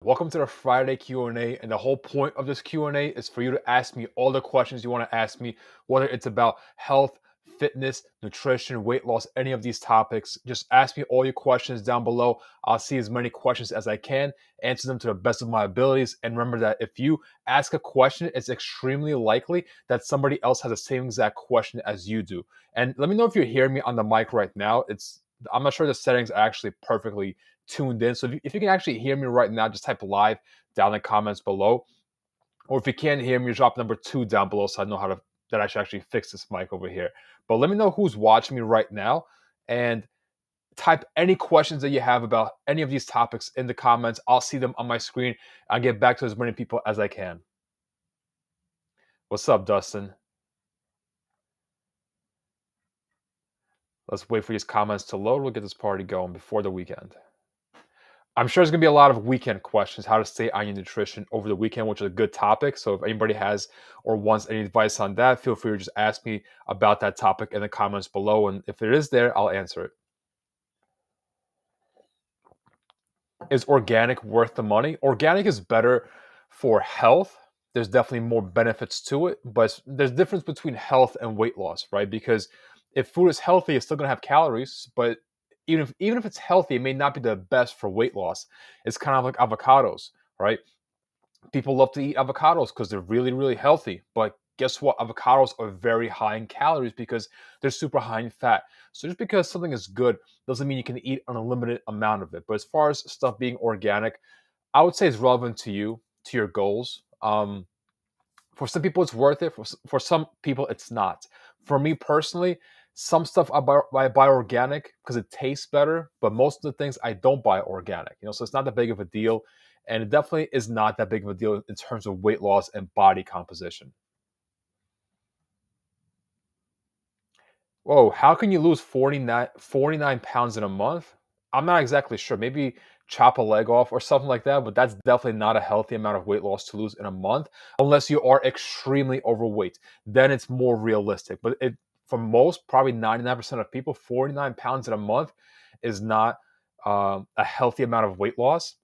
Welcome to the Friday Q&A, and the whole point of this Q&A is for you to ask me all the questions you want to ask me, whether it's about health, fitness, nutrition, weight loss, any of these topics. Just ask me all your questions down below. I'll see as many questions as I can, answer them to the best of my abilities. And remember that if you ask a question, it's extremely likely that somebody else has the same exact question as you do. And let me know if you're hearing me on the mic right now. I'm not sure the settings are actually perfectly tuned in. So if you can actually hear me right now, just type live down in the comments below. Or if you can't hear me, drop number 2 down below so I know that I should actually fix this mic over here. But let me know who's watching me right now and type any questions that you have about any of these topics in the comments. I'll see them on my screen. I'll get back to as many people as I can. What's up, Dustin? Let's wait for these comments to load. We'll get this party going before the weekend. I'm sure there's going to be a lot of weekend questions, how to stay on your nutrition over the weekend, which is a good topic. So if anybody has or wants any advice on that, feel free to just ask me about that topic in the comments below. And if it is there, I'll answer it. Is organic worth the money? Organic is better for health. There's definitely more benefits to it, but there's difference between health and weight loss, right? Because if food is healthy, it's still going to have calories, but even if it's healthy, it may not be the best for weight loss. It's kind of like avocados, right? People love to eat avocados because they're really, really healthy. But guess what? Avocados are very high in calories because they're super high in fat. So just because something is good doesn't mean you can eat an unlimited amount of it. But as far as stuff being organic, I would say it's relevant to you, to your goals. For some people, it's worth it. For some people, it's not. For me personally, some stuff I buy organic because it tastes better, but most of the things I don't buy organic. So it's not that big of a deal, and it definitely is not that big of a deal in terms of weight loss and body composition. Whoa, how can you lose 49 pounds in a month? I'm not exactly sure. Maybe chop a leg off or something like that, but that's definitely not a healthy amount of weight loss to lose in a month unless you are extremely overweight. Then it's more realistic. But for most, probably 99% of people, 49 pounds in a month is not a healthy amount of weight loss.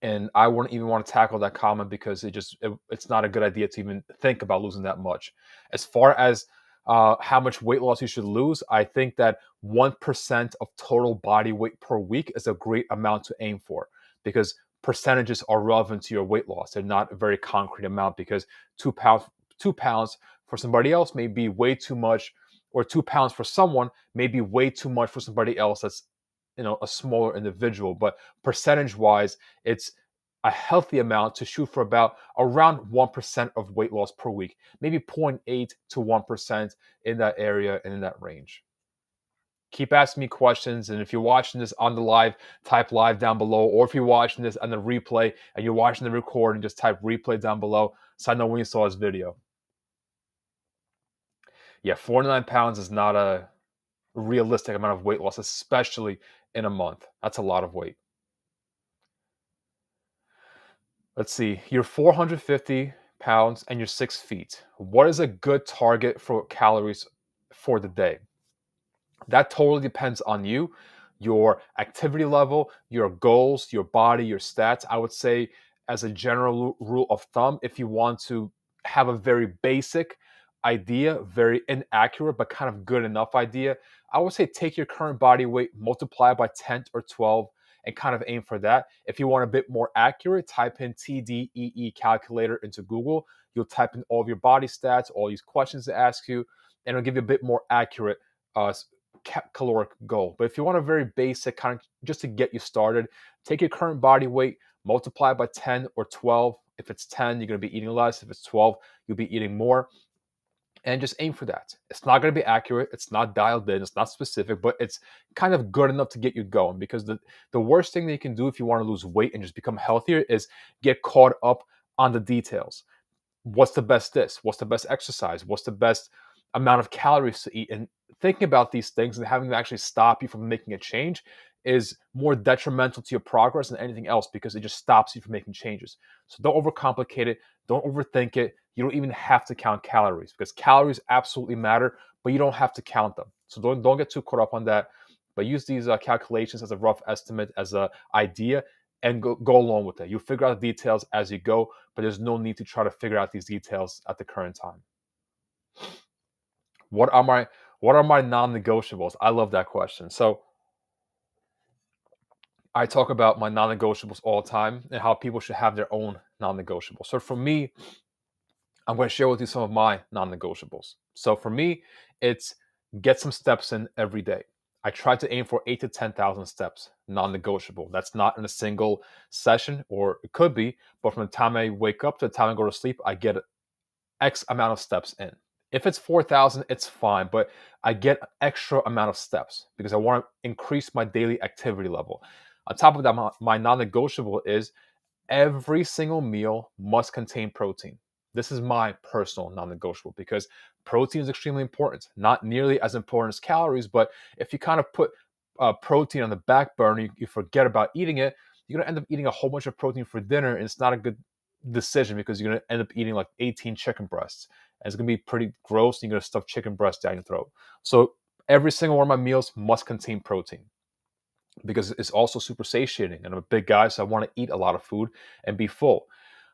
And I wouldn't even want to tackle that comment because it's not a good idea to even think about losing that much. As far as how much weight loss you should lose, I think that 1% of total body weight per week is a great amount to aim for because percentages are relevant to your weight loss. They're not a very concrete amount because 2 pounds for somebody else may be way too much, or 2 pounds for someone may be way too much for somebody else that's a smaller individual. But percentage wise, it's a healthy amount to shoot for about around 1% of weight loss per week, maybe 0.8 to 1% in that area and in that range. Keep asking me questions, and if you're watching this on the live, type live down below, or if you're watching this on the replay and you're watching the recording, just type replay down below so I know when you saw this video. Yeah, 49 pounds is not a realistic amount of weight loss, especially in a month. That's a lot of weight. Let's see, you're 450 pounds and you're 6 feet. What is a good target for calories for the day? That totally depends on you, your activity level, your goals, your body, your stats. I would say, as a general rule of thumb, if you want to have a very basic idea, very inaccurate, but kind of good enough idea, I would say take your current body weight, multiply by 10 or 12, and kind of aim for that. If you want a bit more accurate, type in TDEE calculator into Google. You'll type in all of your body stats, all these questions to ask you, and it'll give you a bit more accurate uh, caloric goal. But if you want a very basic kind of just to get you started, take your current body weight, multiply by 10 or 12. If it's 10, you're going to be eating less. If it's 12, you'll be eating more. And just aim for that. It's not going to be accurate. It's not dialed in. It's not specific, but it's kind of good enough to get you going. Because the worst thing that you can do if you want to lose weight and just become healthier is get caught up on the details. What's the best this? What's the best exercise? What's the best amount of calories to eat? And thinking about these things and having them actually stop you from making a change is more detrimental to your progress than anything else because it just stops you from making changes. So don't overcomplicate it. Don't overthink it. You don't even have to count calories because calories absolutely matter, but you don't have to count them. So don't get too caught up on that. But use these calculations as a rough estimate, as an idea, and go along with it. You figure out the details as you go, but there's no need to try to figure out these details at the current time. What are my non-negotiables? I love that question. So I talk about my non-negotiables all the time and how people should have their own non-negotiables. So for me, I'm going to share with you some of my non-negotiables. So for me, it's get some steps in every day. I try to aim for 8 to 10,000 steps, non-negotiable. That's not in a single session, or it could be, but from the time I wake up to the time I go to sleep, I get X amount of steps in. If it's 4,000, it's fine, but I get an extra amount of steps because I want to increase my daily activity level. On top of that, my non-negotiable is every single meal must contain protein. This is my personal non-negotiable because protein is extremely important. Not nearly as important as calories, but if you kind of put protein on the back burner, you forget about eating it, you're gonna end up eating a whole bunch of protein for dinner, and it's not a good decision because you're gonna end up eating like 18 chicken breasts, and it's gonna be pretty gross. And you're gonna stuff chicken breasts down your throat. So every single one of my meals must contain protein because it's also super satiating. And I'm a big guy, so I want to eat a lot of food and be full.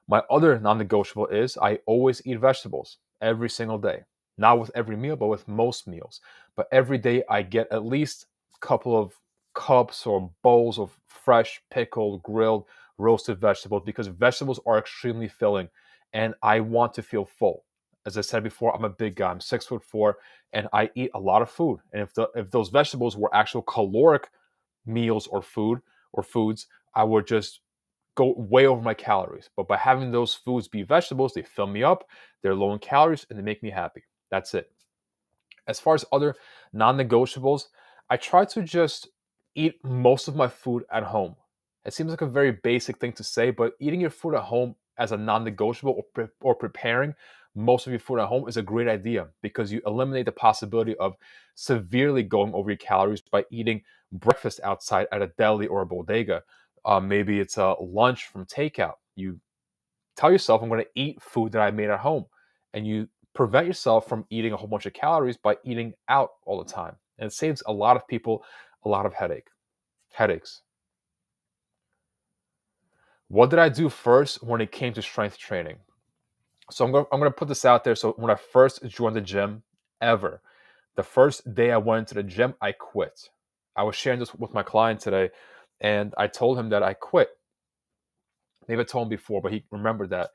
My other non negotiable is I always eat vegetables every single day. Not with every meal, but with most meals. But every day I get at least a couple of cups or bowls of fresh, pickled, grilled, roasted vegetables because vegetables are extremely filling and I want to feel full. As I said before, I'm a big guy. I'm 6'4" and I eat a lot of food. And if those vegetables were actual caloric meals or foods, I would just go way over my calories. But by having those foods be vegetables, they fill me up, they're low in calories, and they make me happy. That's it. As far as other non-negotiables, I try to just eat most of my food at home. It seems like a very basic thing to say, but eating your food at home as a non-negotiable or preparing most of your food at home is a great idea because you eliminate the possibility of severely going over your calories by eating breakfast outside at a deli or a bodega. Maybe it's a lunch from takeout. You tell yourself, I'm going to eat food that I made at home. And you prevent yourself from eating a whole bunch of calories by eating out all the time. And it saves a lot of people a lot of headaches. What did I do first when it came to strength training? So I'm going to put this out there. So when I first joined the gym ever, the first day I went into the gym, I quit. I was sharing this with my client today, and I told him that I quit. Maybe I told him before, but he remembered that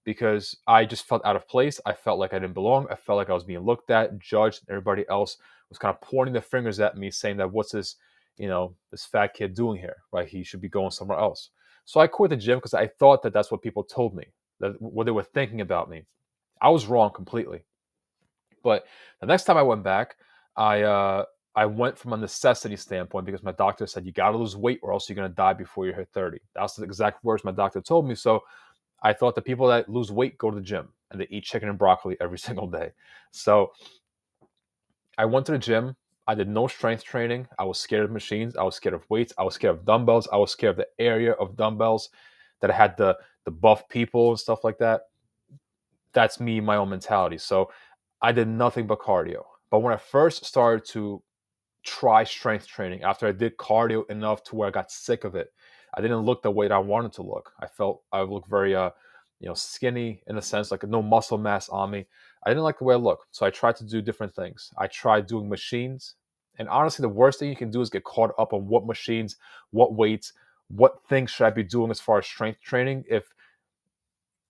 because I just felt out of place. I felt like I didn't belong. I felt like I was being looked at, judged. And everybody else was kind of pointing their fingers at me, saying that what's this, this fat kid doing here, right? He should be going somewhere else. So I quit the gym because I thought that that's what people told me, that what they were thinking about me. I was wrong completely. But the next time I went back, I went from a necessity standpoint because my doctor said you got to lose weight or else you're gonna die before you hit 30. That's the exact words my doctor told me. So I thought the people that lose weight go to the gym and they eat chicken and broccoli every single day. So I went to the gym. I did no strength training. I was scared of machines. I was scared of weights. I was scared of dumbbells. I was scared of the area of dumbbells that I had the buff people and stuff like that. That's me, my own mentality. So I did nothing but cardio. But when I first started to try strength training, after I did cardio enough to where I got sick of it, I didn't look the way that I wanted to look. I felt I looked very skinny in a sense, like no muscle mass on me. I didn't like the way I looked. So I tried to do different things. I tried doing machines. And honestly, the worst thing you can do is get caught up on what machines, what weights, what things should I be doing as far as strength training if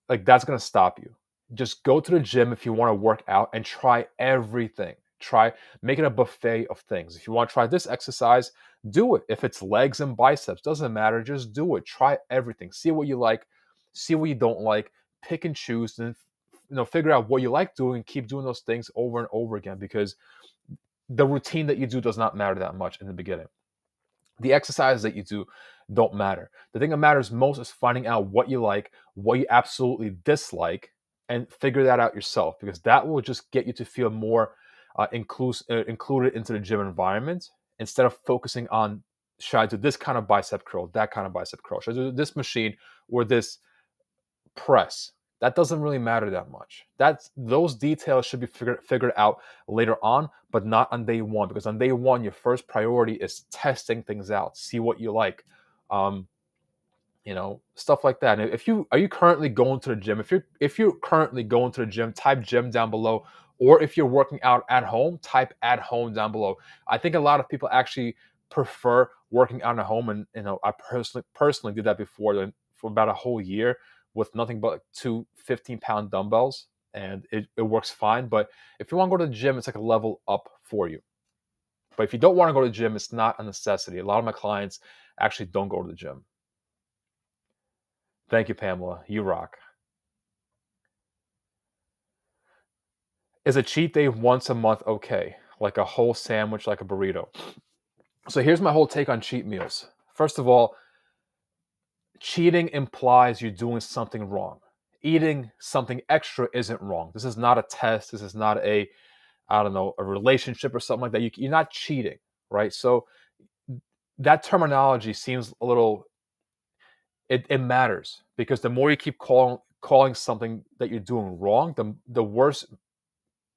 like that's going to stop you. Just go to the gym if you want to work out and try everything. Try make it a buffet of things. If you want to try this exercise, do it. If it's legs and biceps, doesn't matter, just do it. Try everything. See what you like, see what you don't like, pick and choose, and figure out what you like doing and keep doing those things over and over again because the routine that you do does not matter that much in the beginning. The exercises that you do don't matter. The thing that matters most is finding out what you like, what you absolutely dislike, and figure that out yourself because that will just get you to feel more included into the gym environment instead of focusing on should I do this kind of bicep curl, that kind of bicep curl, should I do this machine or this press. That doesn't really matter that much. Those details should be figured out later on, but not on day one. Because on day one, your first priority is testing things out, see what you like. Um, Stuff like that. And if you are you currently going to the gym, if you're currently going to the gym, type gym down below. Or if you're working out at home, type at home down below. I think a lot of people actually prefer working out at home, and I personally did that before, for about a whole year with nothing but two 15-pound dumbbells, and it works fine. But if you want to go to the gym, it's like a level up for you. But if you don't want to go to the gym, it's not a necessity. A lot of my clients actually don't go to the gym. Thank you, Pamela. You rock. Is a cheat day once a month okay? Like a whole sandwich, like a burrito? So here's my whole take on cheat meals. First of all, cheating implies you're doing something wrong. Eating something extra isn't wrong. This is not a test. This is not I don't know, a relationship or something like that. You're not cheating, right? So that terminology seems a little, it matters, because the more you keep calling something that you're doing wrong, the worse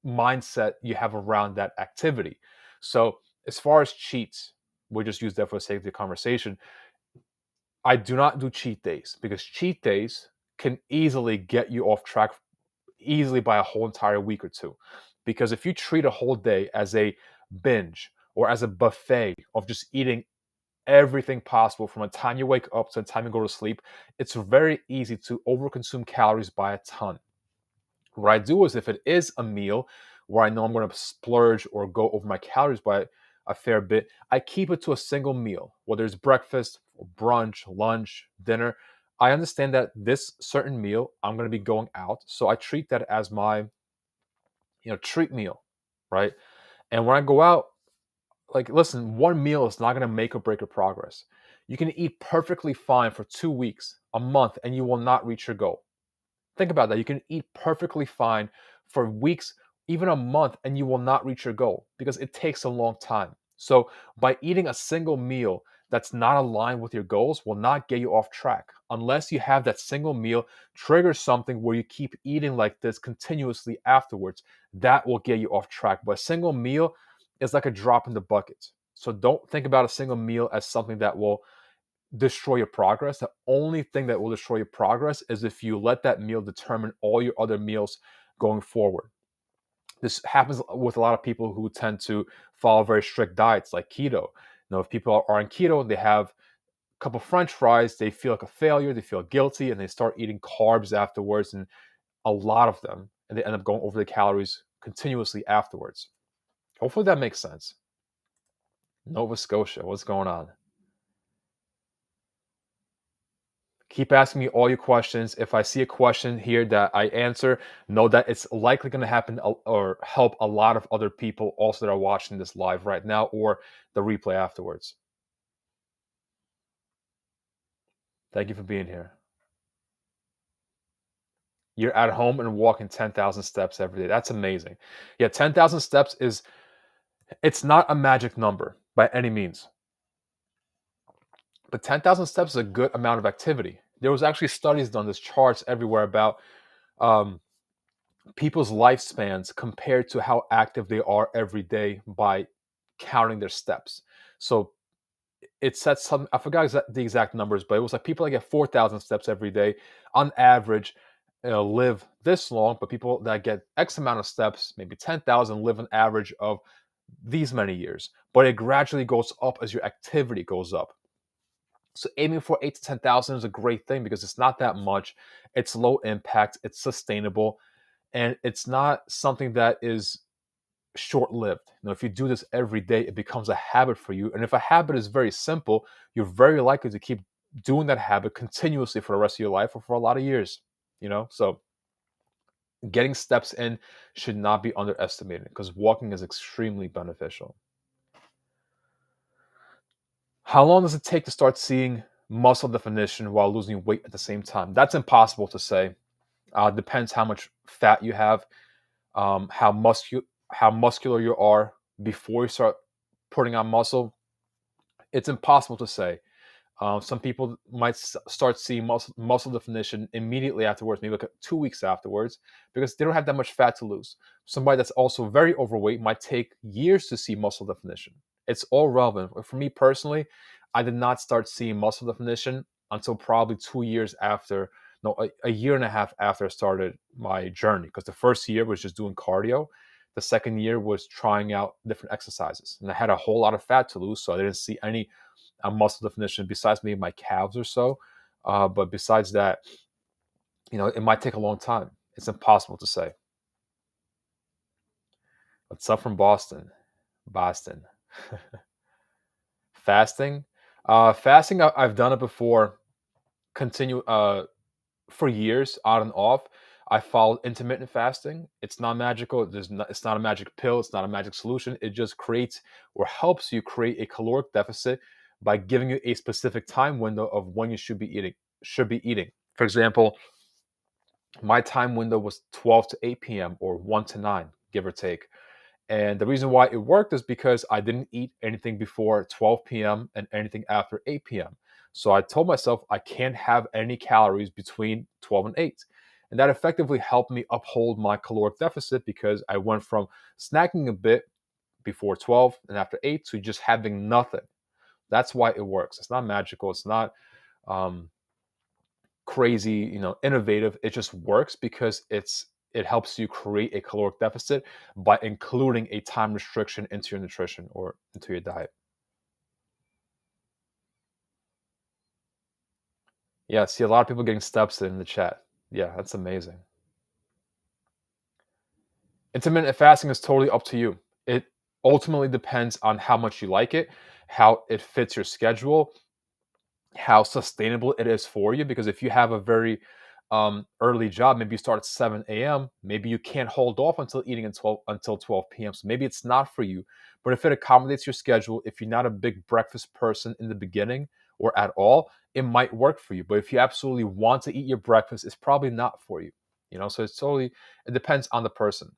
mindset you have around that activity. So as far as cheats, we'll just use that for the sake of the conversation. I do not do cheat days, because cheat days can easily get you off track easily by a whole entire week or two. Because if you treat a whole day as a binge or as a buffet of just eating everything possible from the time you wake up to the time you go to sleep, it's very easy to overconsume calories by a ton. What I do is, if it is a meal where I know I'm going to splurge or go over my calories by a fair bit, I keep it to a single meal, whether it's breakfast, or brunch, lunch, dinner. I understand that this certain meal I'm going to be going out, so I treat that as my treat meal, right? And when I go out, like, listen, one meal is not going to make or break your progress. You can eat perfectly fine for 2 weeks, a month, and you will not reach your goal. Think about that. You can eat perfectly fine for weeks, even a month, and you will not reach your goal, because it takes a long time. So, by eating a single meal that's not aligned with your goals will not get you off track, unless you have that single meal trigger something where you keep eating like this continuously afterwards. That will get you off track. But a single meal is like a drop in the bucket. So, don't think about a single meal as something that will destroy your progress. The only thing that will destroy your progress is if you let that meal determine all your other meals going forward. This happens with a lot of people who tend to follow very strict diets like keto. If people are on keto and they have a couple French fries, they feel like a failure, they feel guilty, and they start eating carbs afterwards, and a lot of them, and they end up going over the calories continuously afterwards. Hopefully that makes sense. Nova Scotia, what's going on? Keep asking me all your questions. If I see a question here that I answer, know that it's likely going to happen or help a lot of other people also that are watching this live right now or the replay afterwards. Thank you for being here. You're at home and walking 10,000 steps every day. That's amazing. Yeah, 10,000 steps it's not a magic number by any means. But 10,000 steps is a good amount of activity. There was actually studies done, there's charts everywhere about um, people's lifespans compared to how active they are every day by counting their steps. So it sets some, I forgot the exact numbers, but it was like people that get 4,000 steps every day on average live this long, but people that get X amount of steps, maybe 10,000, live an average of these many years. But it gradually goes up as your activity goes up. So aiming for 8 to 10,000 is a great thing, because it's not that much, it's low impact, it's sustainable, and it's not something that is short-lived. If you do this every day, it becomes a habit for you. And if a habit is very simple, you're very likely to keep doing that habit continuously for the rest of your life or for a lot of years. So getting steps in should not be underestimated, because walking is extremely beneficial. How long does it take to start seeing muscle definition while losing weight at the same time? That's impossible to say. Depends how much fat you have, how muscular you are before you start putting on muscle. It's impossible to say. Some people might start seeing muscle definition immediately afterwards, maybe like 2 weeks afterwards, because they don't have that much fat to lose. Somebody that's also very overweight might take years to see muscle definition. It's all relevant. For me personally, I did not start seeing muscle definition until probably 2 years after, no, a year and a half after I started my journey. Because the first year was just doing cardio. The second year was trying out different exercises. And I had a whole lot of fat to lose. So I didn't see any muscle definition besides maybe my calves or so. But besides that, it might take a long time. It's impossible to say. What's up from Boston? Boston. Fasting. Fasting, I've done it before. Continue for years, on and off. I followed intermittent fasting. It's not magical. It's not a magic pill. It's not a magic solution. It just creates or helps you create a caloric deficit by giving you a specific time window of when you should be eating. For example, my time window was 12 to 8 p.m. or 1 to 9, give or take. And the reason why it worked is because I didn't eat anything before 12 p.m. and anything after 8 p.m. So I told myself I can't have any calories between 12 and 8. And that effectively helped me uphold my caloric deficit because I went from snacking a bit before 12 and after 8 to just having nothing. That's why it works. It's not magical. It's not um, crazy, innovative. It just works because it helps you create a caloric deficit by including a time restriction into your nutrition or into your diet. Yeah, see a lot of people getting steps in the chat. Yeah, that's amazing. Intermittent fasting is totally up to you. It ultimately depends on how much you like it, how it fits your schedule, how sustainable it is for you. Because if you have a very early job, maybe you start at 7 a.m., maybe you can't hold off until eating until 12 p.m. So maybe it's not for you. But if it accommodates your schedule, if you're not a big breakfast person in the beginning or at all, it might work for you. But if you absolutely want to eat your breakfast, it's probably not for you. So it depends on the person.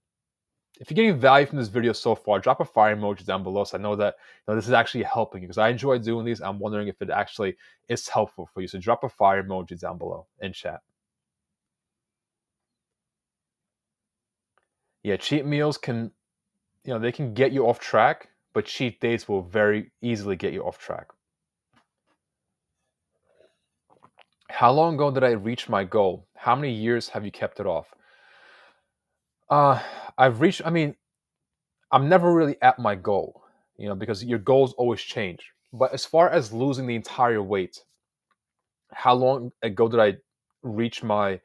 If you're getting value from this video so far, drop a fire emoji down below so I know that this is actually helping you, because I enjoy doing these. I'm wondering if it actually is helpful for you. So drop a fire emoji down below in chat. Yeah, cheat meals they can get you off track, but cheat days will very easily get you off track. How long ago did I reach my goal? How many years have you kept it off? Uh, I'm never really at my goal, because your goals always change. But as far as losing the entire weight, how long ago did I reach my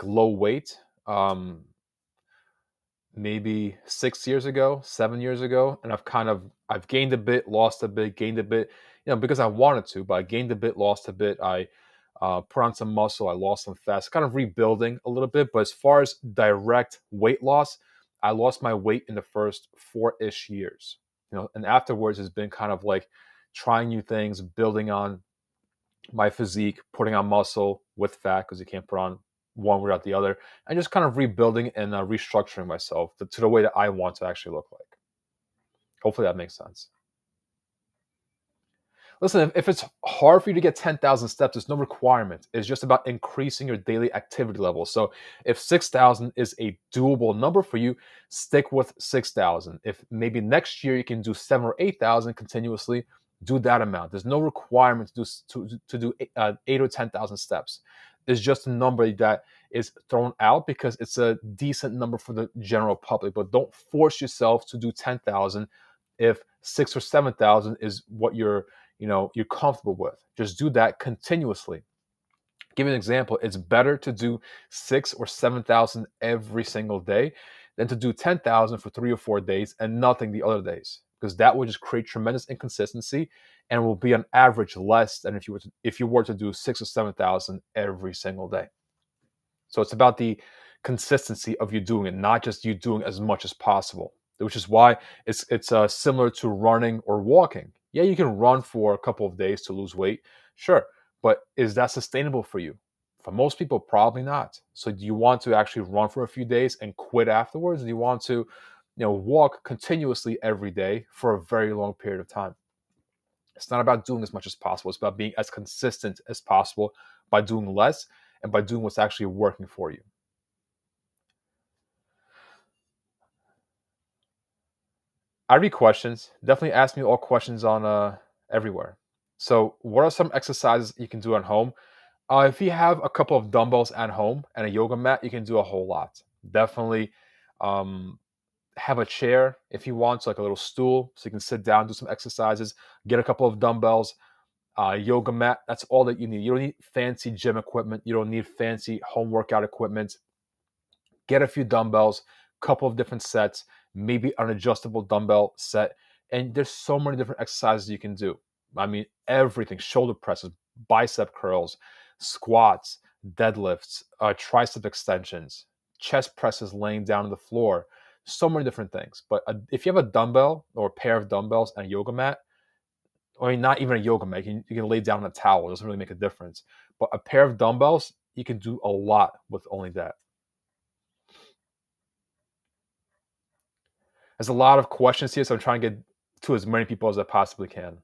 low weight? Maybe 6 years ago, 7 years ago, and I've gained a bit, lost a bit, gained a bit, because I wanted to, but I gained a bit, lost a bit. I put on some muscle, I lost some fat, kind of rebuilding a little bit. But as far as direct weight loss, I lost my weight in the first 4-ish years, and afterwards it's been kind of like trying new things, building on my physique, putting on muscle with fat, because you can't put on one without the other, and just kind of rebuilding and restructuring myself to the way that I want to actually look like. Hopefully that makes sense. Listen, if it's hard for you to get 10,000 steps, there's no requirement. It's just about increasing your daily activity level. So if 6,000 is a doable number for you, stick with 6,000. If maybe next year you can do 7 or 8,000 continuously, do that amount. There's no requirement to do 8 or 10,000 steps. It's just a number that is thrown out because it's a decent number for the general public. But don't force yourself to do 10,000 if 6 or 7,000 is what you're comfortable with. Just do that continuously. Give you an example. It's better to do 6 or 7,000 every single day than to do 10,000 for 3 or 4 days and nothing the other days, because that will just create tremendous inconsistency and will be on average less than if you were to do 6 or 7,000 every single day. So it's about the consistency of you doing it, not just you doing as much as possible. Which is why it's similar to running or walking. Yeah, you can run for a couple of days to lose weight, sure, but is that sustainable for you? For most people, probably not. So do you want to actually run for a few days and quit afterwards? Do you want to, walk continuously every day for a very long period of time? It's not about doing as much as possible. It's about being as consistent as possible by doing less and by doing what's actually working for you. I read questions. Definitely ask me all questions on everywhere. So, what are some exercises you can do at home? If you have a couple of dumbbells at home and a yoga mat, you can do a whole lot. Definitely um, have a chair if you want, so like a little stool, so you can sit down, do some exercises. Get a couple of dumbbells, yoga mat. That's all that you need. You don't need fancy gym equipment. You don't need fancy home workout equipment. Get a few dumbbells, couple of different sets, maybe an adjustable dumbbell set, and there's so many different exercises you can do. I mean, everything: shoulder presses, bicep curls, squats, deadlifts, tricep extensions, chest presses laying down on the floor. So many different things. But if you have a dumbbell or a pair of dumbbells and a yoga mat, I mean, not even a yoga mat, you can lay down on a towel. It doesn't really make a difference. But a pair of dumbbells, you can do a lot with only that. There's a lot of questions here, so I'm trying to get to as many people as I possibly can.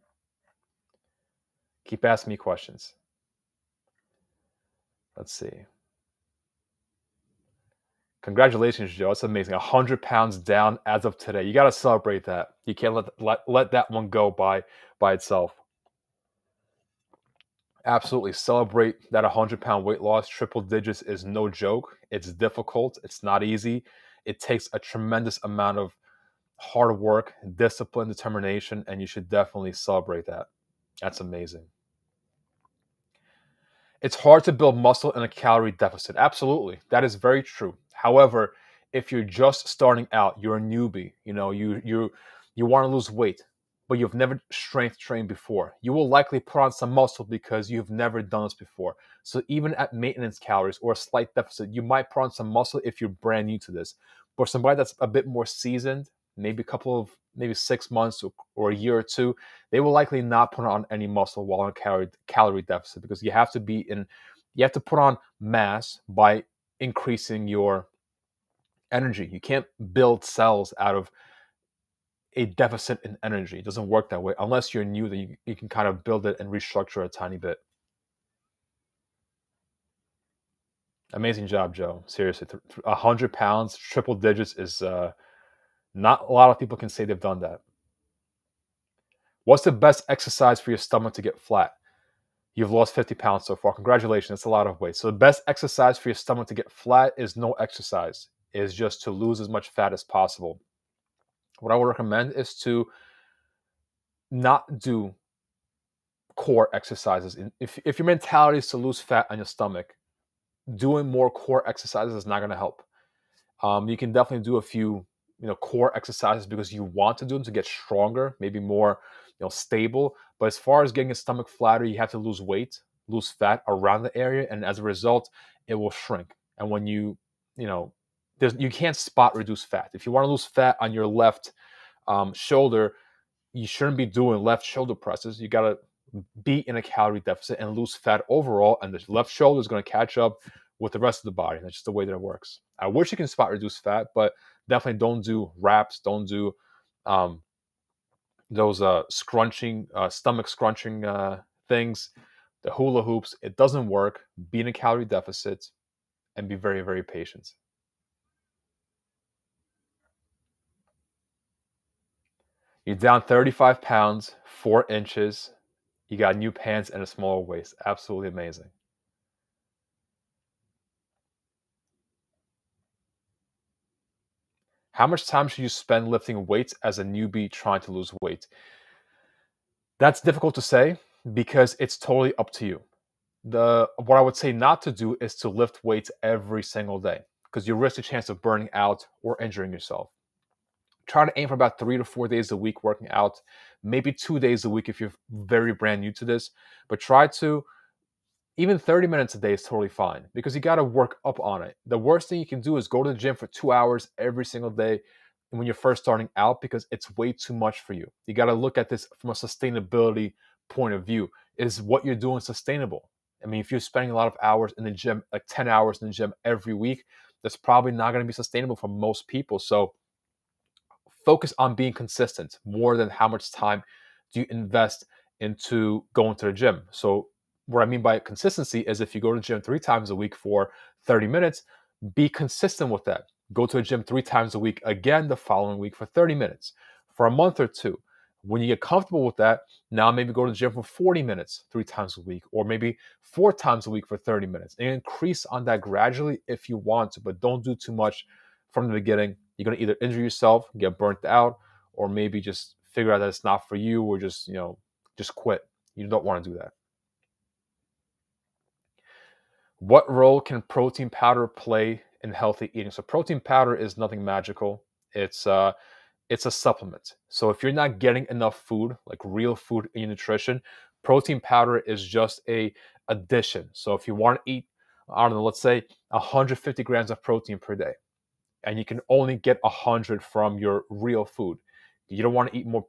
Keep asking me questions. Let's see. Congratulations, Joe. That's amazing. 100 pounds down as of today. You got to celebrate that. You can't let that one go by itself. Absolutely. Celebrate that 100-pound weight loss. Triple digits is no joke. It's difficult. It's not easy. It takes a tremendous amount of hard work, discipline, determination, and you should definitely celebrate that. That's amazing. It's hard to build muscle in a calorie deficit. Absolutely. That is very true. However, if you're just starting out, you're a newbie, you want to lose weight, but you've never strength trained before. You will likely put on some muscle because you've never done this before. So even at maintenance calories or a slight deficit, you might put on some muscle if you're brand new to this. For somebody that's a bit more seasoned, maybe a couple of maybe 6 months or a year or two, they will likely not put on any muscle while on a calorie deficit because you have to put on mass by increasing your energy. You can't build cells out of a deficit in energy. It doesn't work that way unless you're new. That you can kind of build it and restructure a tiny bit. Amazing job, Joe. Seriously, 100 pounds, triple digits is not a lot of people can say they've done that. What's the best exercise for your stomach to get flat? You've lost 50 pounds so far. Congratulations. That's a lot of weight. So the best exercise for your stomach to get flat is no exercise. Is just to lose as much fat as possible. What I would recommend is to not do core exercises. If your mentality is to lose fat on your stomach, doing more core exercises is not going to help. You can definitely do a few, core exercises because you want to do them to get stronger, maybe more, stable. But as far as getting your stomach flatter, you have to lose weight, lose fat around the area, and as a result, it will shrink. And when you know, you can't spot reduce fat. If you want to lose fat on your left shoulder, you shouldn't be doing left shoulder presses. You got to be in a calorie deficit and lose fat overall, and the left shoulder is going to catch up with the rest of the body. That's just the way that it works. I wish you can spot reduce fat, but definitely don't do wraps. Don't do um, those stomach scrunching things, the hula hoops. It doesn't work. Be in a calorie deficit and be very, very patient. You're down 35 pounds, 4 inches. You got new pants and a smaller waist. Absolutely amazing. How much time should you spend lifting weights as a newbie trying to lose weight? That's difficult to say because it's totally up to you. What I would say not to do is to lift weights every single day because you risk a chance of burning out or injuring yourself. Try to aim for about 3 to 4 days a week working out, maybe 2 days a week if you're very brand new to this. But try to even 30 minutes a day is totally fine because you got to work up on it. The worst thing you can do is go to the gym for 2 hours every single day when you're first starting out because it's way too much for you. You got to look at this from a sustainability point of view. Is what you're doing sustainable? I mean, if you're spending a lot of hours in the gym, like 10 hours in the gym every week, that's probably not going to be sustainable for most people. So focus on being consistent more than how much time do you invest into going to the gym. So what I mean by consistency is if you go to the gym 3 times a week for 30 minutes, be consistent with that. Go to the gym 3 times a week again the following week for 30 minutes for a month or two. When you get comfortable with that, now maybe go to the gym for 40 minutes 3 times a week, or maybe 4 times a week for 30 minutes, and increase on that gradually if you want to, but don't do too much from the beginning. You're going to either injure yourself, get burnt out, or maybe just figure out that it's not for you, or just, just quit. You don't want to do that. What role can protein powder play in healthy eating? So protein powder is nothing magical. It's a supplement. So if you're not getting enough food, like real food in your nutrition, protein powder is just a addition. So if you want to eat, I don't know, let's say 150 grams of protein per day, and you can only get 100 from your real food. You don't want to eat more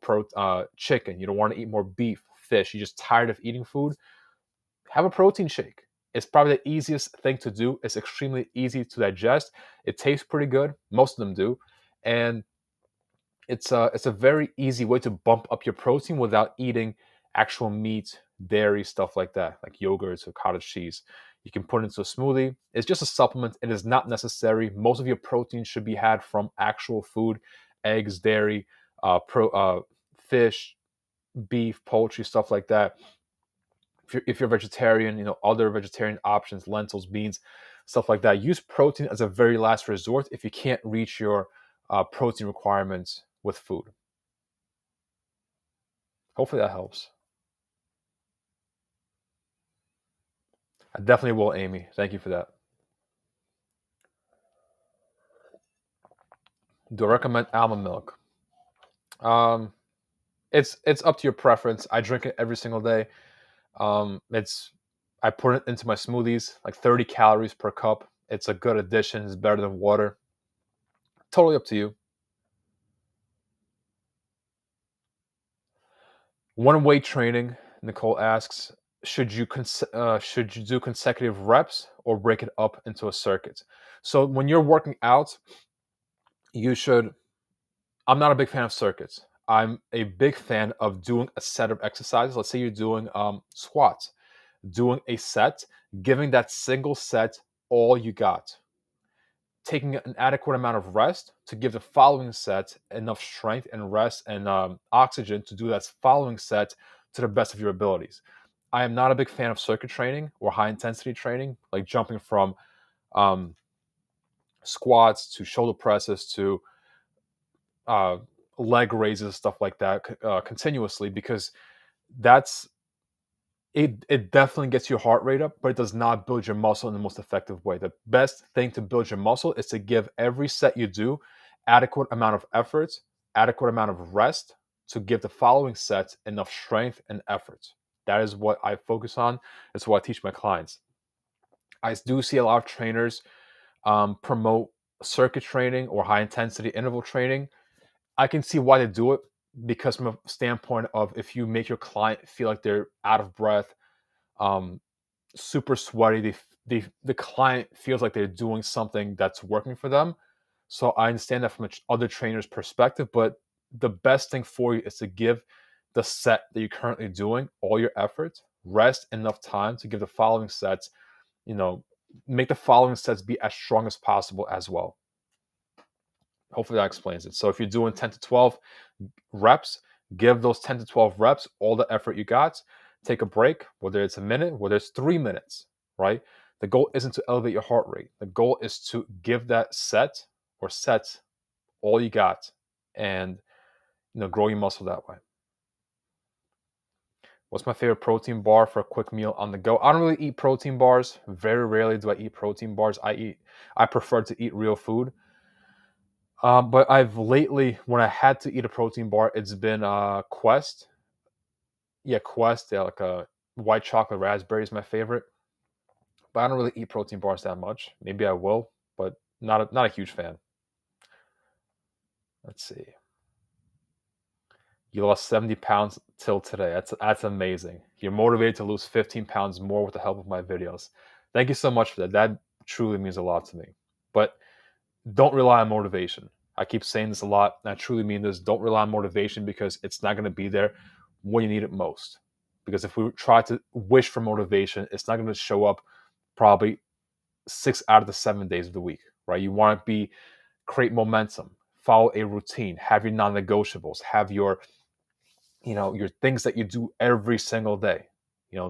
chicken. You don't want to eat more beef, fish. You're just tired of eating food. Have a protein shake. It's probably the easiest thing to do. It's extremely easy to digest. It tastes pretty good. Most of them do. And it's a very easy way to bump up your protein without eating actual meat, dairy, stuff like that, like yogurts or cottage cheese. You can put it into a smoothie. It's just a supplement. It is not necessary. Most of your protein should be had from actual food, eggs, dairy, fish, beef, poultry, stuff like that. If you're vegetarian, other vegetarian options, lentils, beans, stuff like that. Use protein as a very last resort if you can't reach your protein requirements with food. Hopefully that helps. I definitely will, Amy. Thank you for that. Do I recommend almond milk? Um, it's up to your preference. I drink it every single day. It's I put it into my smoothies, like 30 calories per cup. It's a good addition. It's better than water. Totally up to you. One weight training, Nicole asks, should you do consecutive reps or break it up into a circuit? So when you're working out, you should. I'm not a big fan of circuits. I'm a big fan of doing a set of exercises. Let's say you're doing squats, doing a set, giving that single set all you got, taking an adequate amount of rest to give the following set enough strength and rest and oxygen to do that following set to the best of your abilities. I am not a big fan of circuit training or high intensity training, like jumping from um, squats to shoulder presses to uh, leg raises, stuff like that, continuously, because that's it definitely gets your heart rate up, but it does not build your muscle in the most effective way. The best thing to build your muscle is to give every set you do adequate amount of effort, adequate amount of rest to give the following set enough strength and effort. That is what I focus on. It's what I teach my clients. I do see a lot of trainers promote circuit training or high intensity interval training. I can see why they do it, because from a standpoint of, if you make your client feel like they're out of breath, um, super sweaty, the client feels like they're doing something that's working for them. So I understand that from other trainers' perspective, but the best thing for you is to give the set that you're currently doing all your effort, rest enough time to give the following sets, you know, make the following sets be as strong as possible as well. Hopefully that explains it. So if you're doing 10 to 12 reps, give those 10 to 12 reps all the effort you got. Take a break, whether it's a minute, whether it's 3 minutes, right? The goal isn't to elevate your heart rate. The goal is to give that set or sets all you got, and grow your muscle that way. What's my favorite protein bar for a quick meal on the go? I don't really eat protein bars. Very rarely do I eat protein bars. I prefer to eat real food. But I've lately, when I had to eat a protein bar, it's been Quest. Yeah, Quest. Yeah, like a white chocolate raspberry is my favorite. But I don't really eat protein bars that much. Maybe I will, but not a huge fan. Let's see. You lost 70 pounds till today. That's amazing. You're motivated to lose 15 pounds more with the help of my videos. Thank you so much for that. That truly means a lot to me. But don't rely on motivation. I keep saying this a lot, and I truly mean this. Don't rely on motivation, because it's not going to be there when you need it most. Because if we try to wish for motivation, it's not going to show up probably 6 out of the 7 days of the week, right? You want to create momentum, follow a routine, have your non-negotiables, have your your things that you do every single day.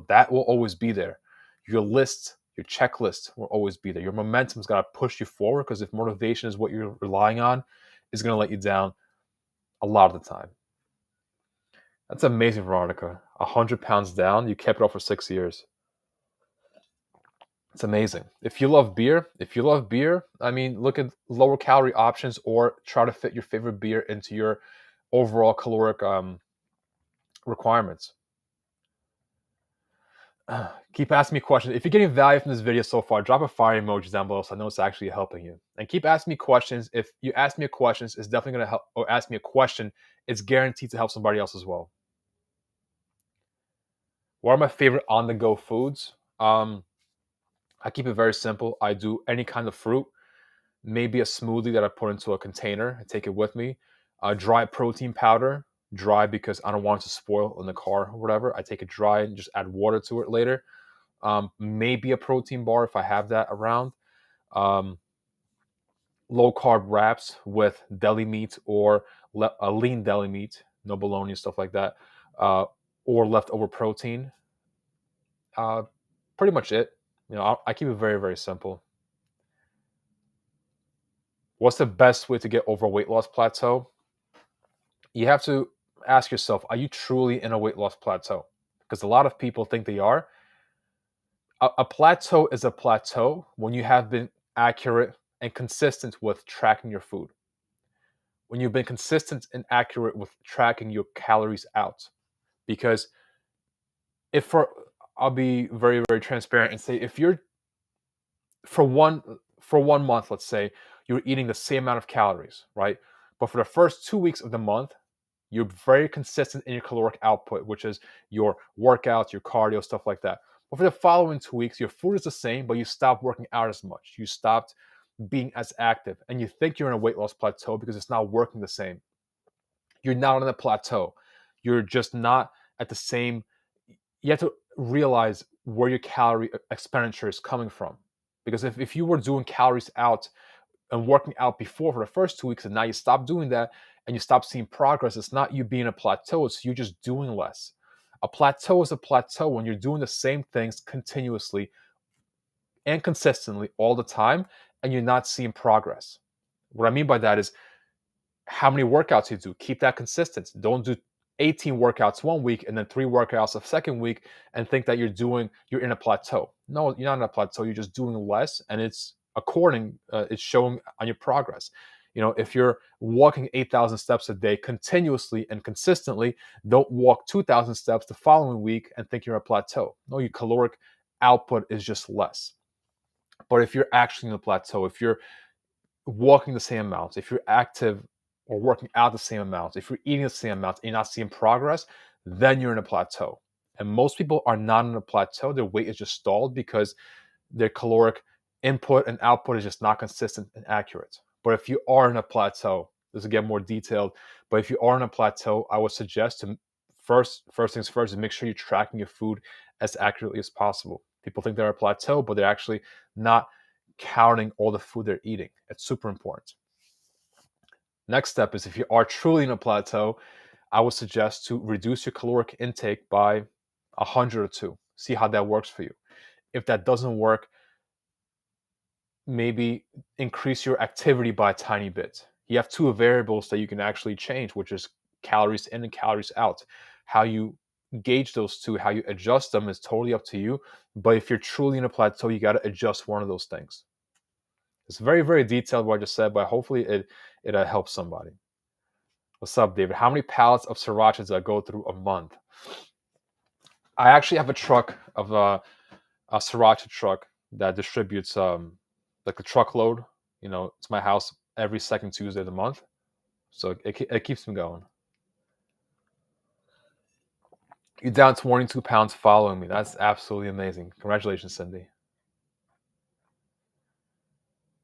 That will always be there. Your list, your checklist will always be there. Your momentum's got to push you forward, because if motivation is what you're relying on, it's going to let you down a lot of the time. That's amazing, Veronica. 100 pounds down, you kept it up for 6 years. It's amazing. If you love beer, I mean, look at lower calorie options, or try to fit your favorite beer into your overall caloric requirements. Keep asking me questions. If you're getting value from this video so far, drop a fire emoji down below so I know it's actually helping you. And keep asking me questions. If you ask me a question, it's definitely going to help, or ask me a question, it's guaranteed to help somebody else as well. What are my favorite on-the-go foods? I keep it very simple. I do any kind of fruit, maybe a smoothie that I put into a container and take it with me. Dry protein powder, dry because I don't want it to spoil in the car or whatever. I take it dry and just add water to it later. Maybe a protein bar if I have that around. Um, Low carb wraps with deli meat, or a lean deli meat, no bologna, stuff like that, or leftover protein. Uh, Pretty much it. I keep it very, very simple. What's the best way to get over a weight loss plateau? You have to ask yourself, are you truly in a weight loss plateau? Because a lot of people think they are. A plateau is a plateau when you have been accurate and consistent with tracking your food. When you've been consistent and accurate with tracking your calories out. Because I'll be very, very transparent and say, if you're for one month, let's say you're eating the same amount of calories, right? But for the first 2 weeks of the month, you're very consistent in your caloric output, which is your workouts, your cardio, stuff like that. But for the following 2 weeks, your food is the same, but you stopped working out as much. You stopped being as active, and you think you're in a weight loss plateau because it's not working the same. You're not on a plateau. You're just not at the same. You have to realize where your calorie expenditure is coming from. Because if you were doing calories out and working out before for the first 2 weeks, and now you stop doing that and you stop seeing progress, it's not you being a plateau, it's you just doing less. A plateau is a plateau when you're doing the same things continuously and consistently all the time, and you're not seeing progress. What I mean by that is how many workouts you do. Keep that consistent. Don't do 18 workouts one week and then 3 workouts the second week and think that you're in a plateau. No, you're not in a plateau. You're just doing less, and it's showing on your progress. If you're walking 8,000 steps a day continuously and consistently, don't walk 2,000 steps the following week and think you're a plateau. No, your caloric output is just less. But if you're actually in a plateau, if you're walking the same amounts, if you're active or working out the same amounts, if you're eating the same amounts and you're not seeing progress, then you're in a plateau. And most people are not in a plateau. Their weight is just stalled because their caloric input and output is just not consistent and accurate. But if you are in a plateau, this will get more detailed, but if you are in a plateau, I would suggest to first things first is make sure you're tracking your food as accurately as possible. People think they're a plateau, but they're actually not counting all the food they're eating. It's super important. Next step is, if you are truly in a plateau, I would suggest to reduce your caloric intake by 100 or 2. See how that works for you. If that doesn't work, maybe increase your activity by a tiny bit. You have 2 variables that you can actually change, which is calories in and calories out. How you gauge those two, how you adjust them, is totally up to you. But if you're truly in a plateau, you got to adjust one of those things. It's very, very detailed what I just said, but hopefully it helps somebody. What's up, David? How many pallets of sriracha does I go through a month? I actually have a truck of a sriracha truck that distributes like a truckload. It's my house every second Tuesday of the month, so it keeps me going. You're down 22 pounds following me. That's absolutely amazing. Congratulations, Cindy.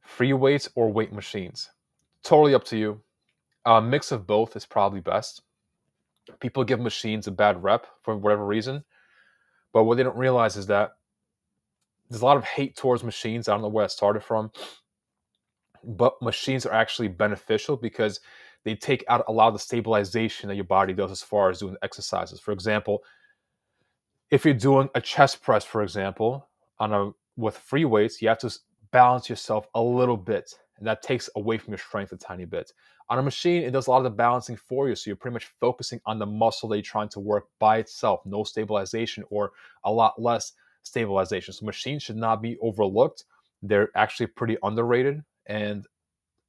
Free weights or weight machines? Totally up to you. A mix of both is probably best. People give machines a bad rep for whatever reason, but what they don't realize is that there's a lot of hate towards machines. I don't know where it started from, but machines are actually beneficial because they take out a lot of the stabilization that your body does as far as doing exercises. For example, if you're doing a chest press, for example, on a with free weights, you have to balance yourself a little bit, and that takes away from your strength a tiny bit. On a machine, it does a lot of the balancing for you, so you're pretty much focusing on the muscle that you're trying to work by itself, no stabilization or a lot less stabilization. So machines should not be overlooked. They're actually pretty underrated, and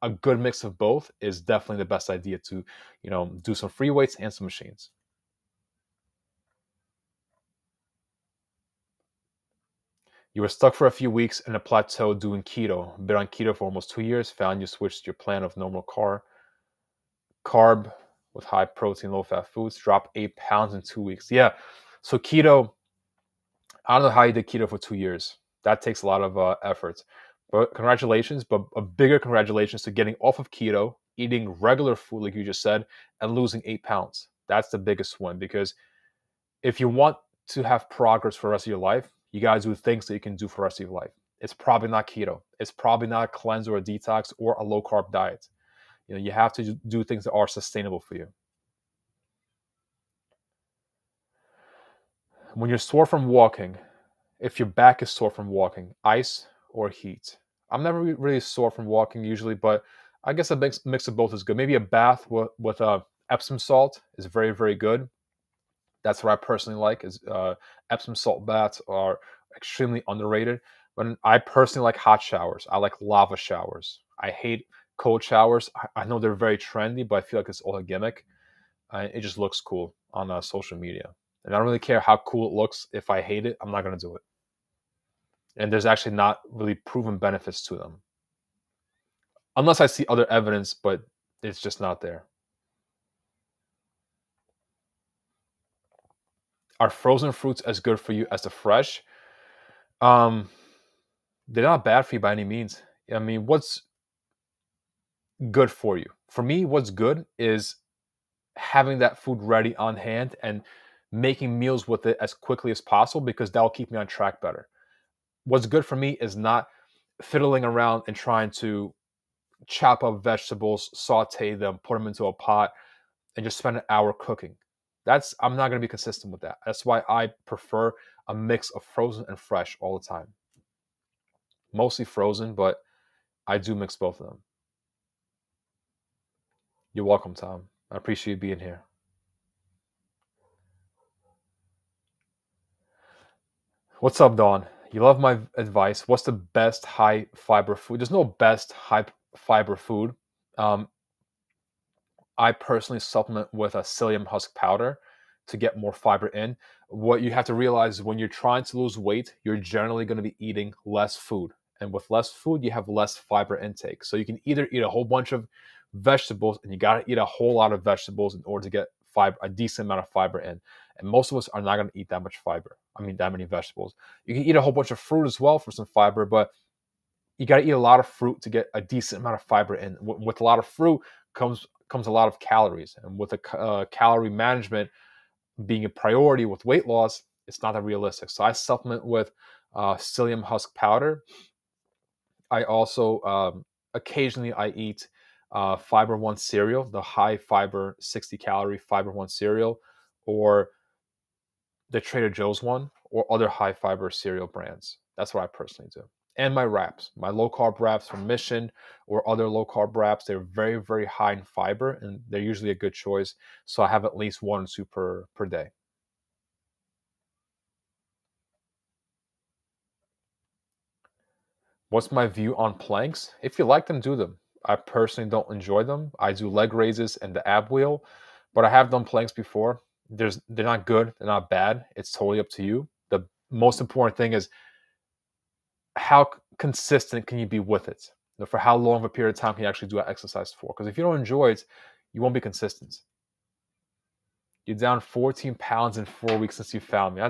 a good mix of both is definitely the best idea to, do some free weights and some machines. You were stuck for a few weeks in a plateau doing keto. Been on keto for almost 2 years. Found you switched your plan of normal carb with high protein, low fat foods. Dropped 8 pounds in 2 weeks. Yeah. So keto. I don't know how you did keto for 2 years. That takes a lot of effort. But congratulations. But a bigger congratulations to getting off of keto, eating regular food like you just said, and losing 8 pounds. That's the biggest win, because if you want to have progress for the rest of your life, you got to do things that you can do for the rest of your life. It's probably not keto. It's probably not a cleanse or a detox or a low carb diet. You have to do things that are sustainable for you. When you're sore from walking, if your back is sore from walking, ice or heat. I'm never really sore from walking usually, but I guess a mix of both is good. Maybe a bath with Epsom salt is very, very good. That's what I personally like. Is Epsom salt baths are extremely underrated. But I personally like hot showers. I like lava showers. I hate cold showers. I know they're very trendy, but I feel like it's all a gimmick. It just looks cool on social media, and I don't really care how cool it looks. If I hate it, I'm not gonna do it. And there's actually not really proven benefits to them, unless I see other evidence, but it's just not there. Are frozen fruits as good for you as the fresh? Um, they're not bad for you by any means. I mean, what's good for you? For me, what's good is having that food ready on hand and making meals with it as quickly as possible, because that'll keep me on track better. What's good for me is not fiddling around and trying to chop up vegetables, saute them, put them into a pot, and just spend an hour cooking. I'm not going to be consistent with that. That's why I prefer a mix of frozen and fresh all the time. Mostly frozen, but I do mix both of them. You're welcome, Tom. I appreciate you being here. What's up, Dawn? You love my advice. What's the best high fiber food? There's no best high fiber food. Um, I personally supplement with a psyllium husk powder to get more fiber in. What you have to realize is when you're trying to lose weight, you're generally going to be eating less food. And with less food, you have less fiber intake. So you can either eat a whole bunch of vegetables, and you got to eat a whole lot of vegetables in order to get fiber, a decent amount of fiber in. And most of us are not going to eat that much fiber. I mean, that many vegetables. You can eat a whole bunch of fruit as well for some fiber, but you got to eat a lot of fruit to get a decent amount of fiber in. With a lot of fruit comes a lot of calories, and with the calorie management being a priority with weight loss, it's not that realistic. So I supplement with psyllium husk powder. I also occasionally I eat Fiber One cereal, the high fiber 60 calorie Fiber One cereal, or the Trader Joe's one, or other high fiber cereal brands. That's what I personally do. And my wraps, my low carb wraps from Mission or other low carb wraps, they're very, very high in fiber, and they're usually a good choice. So I have at least one or two per day. What's my view on planks? If you like them, do them. I personally don't enjoy them. I do leg raises and the ab wheel, but I have done planks before. They're not good, they're not bad. It's totally up to you. The most important thing is how consistent can you be with it? For how long of a period of time can you actually do that exercise for? Because if you don't enjoy it, you won't be consistent. You're down 14 pounds in 4 weeks since you found me.